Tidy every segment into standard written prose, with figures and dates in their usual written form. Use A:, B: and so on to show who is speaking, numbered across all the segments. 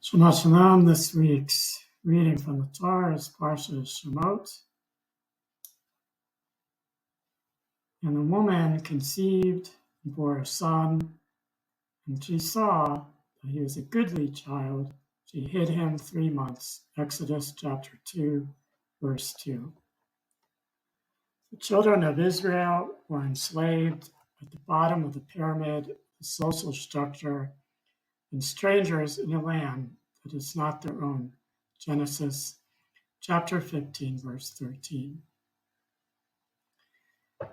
A: Shabbat Shalom. This week's reading from the Torah is parasha Shemot. And the woman conceived and bore a son, and she saw that he was a goodly child. She hid him 3 months. Exodus chapter 2, verse 2. The children of Israel were enslaved at the bottom of the pyramid, the social structure, and strangers in a land that is not their own. Genesis chapter 15, verse 13.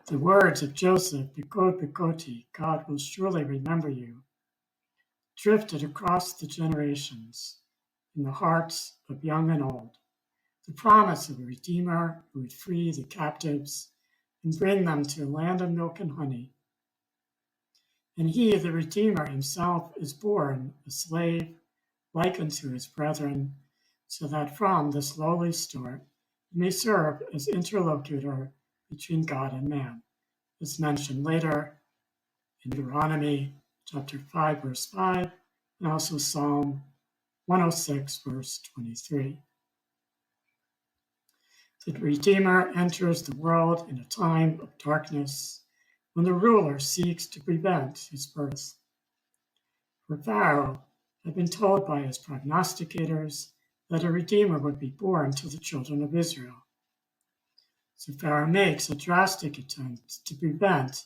A: The words of Joseph, Bikot Bikoti, God will surely remember you, drifted across the generations in the hearts of young and old. The promise of a Redeemer who would free the captives and bring them to a land of milk and honey. And he, the Redeemer himself, is born a slave like unto his brethren, so that from this lowly start he may serve as interlocutor between God and man, as mentioned later in Deuteronomy chapter 5, verse 5, and also Psalm 106, verse 23. The Redeemer enters the world in a time of darkness when the ruler seeks to prevent his birth. For Pharaoh had been told by his prognosticators that a Redeemer would be born to the children of Israel. So Pharaoh makes a drastic attempt to prevent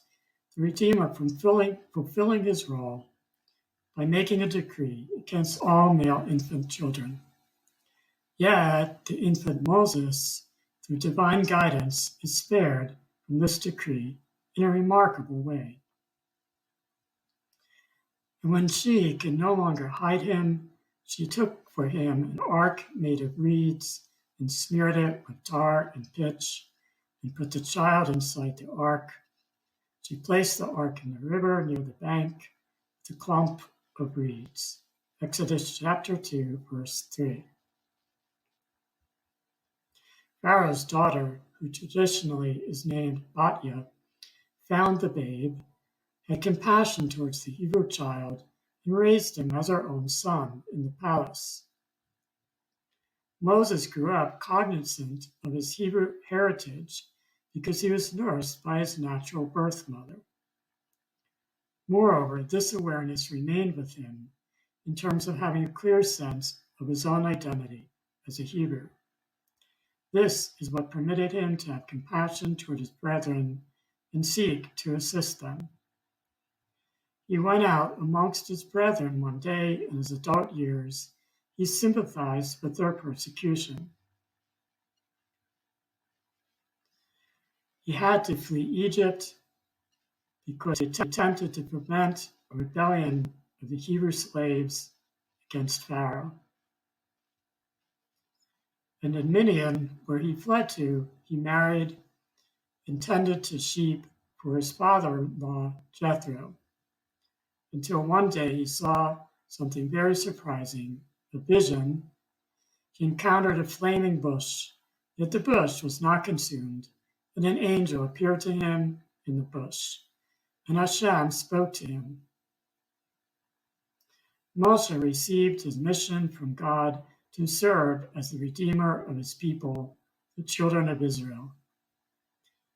A: the Redeemer from fulfilling his role by making a decree against all male infant children. Yet the infant Moses, through divine guidance, is spared from this decree in a remarkable way. And when she could no longer hide him, she took for him an ark made of reeds and smeared it with tar and pitch, and put the child inside the ark. She placed the ark in the river near the bank with a clump of reeds. Exodus chapter 2, verse 3. Pharaoh's daughter, who traditionally is named Batya, found the babe, had compassion towards the Hebrew child, and raised him as her own son in the palace. Moses grew up cognizant of his Hebrew heritage because he was nursed by his natural birth mother. Moreover, this awareness remained with him in terms of having a clear sense of his own identity as a Hebrew. This is what permitted him to have compassion toward his brethren and seek to assist them. He went out amongst his brethren one day in his adult years. He sympathized with their persecution. He had to flee Egypt because he attempted to prevent a rebellion of the Hebrew slaves against Pharaoh. And in Midian, where he fled to, he married and tended to sheep for his father-in-law Jethro, until one day he saw something very surprising, a vision. He encountered a flaming bush, yet the bush was not consumed, and an angel appeared to him in the bush, and Hashem spoke to him. Moshe received his mission from God to serve as the Redeemer of his people, the children of Israel.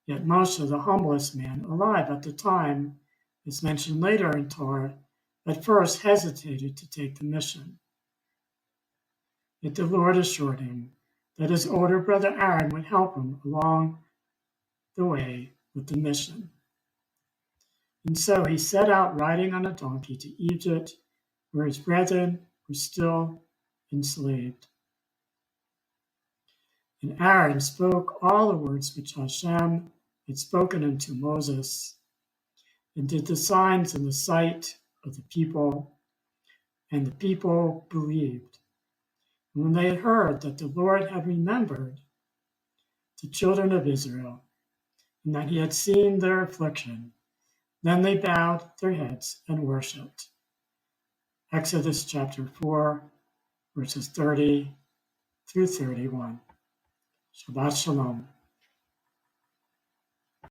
A: Yet Moshe, the humblest man alive at the time, as mentioned later in Torah, at first hesitated to take the mission. Yet the Lord assured him that his older brother Aaron would help him along the way with the mission. And so he set out riding on a donkey to Egypt, where his brethren were still enslaved. And Aaron spoke all the words which Hashem had spoken unto Moses, and did the signs in the sight of the people, and the people believed. And when they had heard that the Lord had remembered the children of Israel, and that he had seen their affliction, then they bowed their heads and worshipped. Exodus chapter 4, verses 30 through 31. Shabbat Shalom.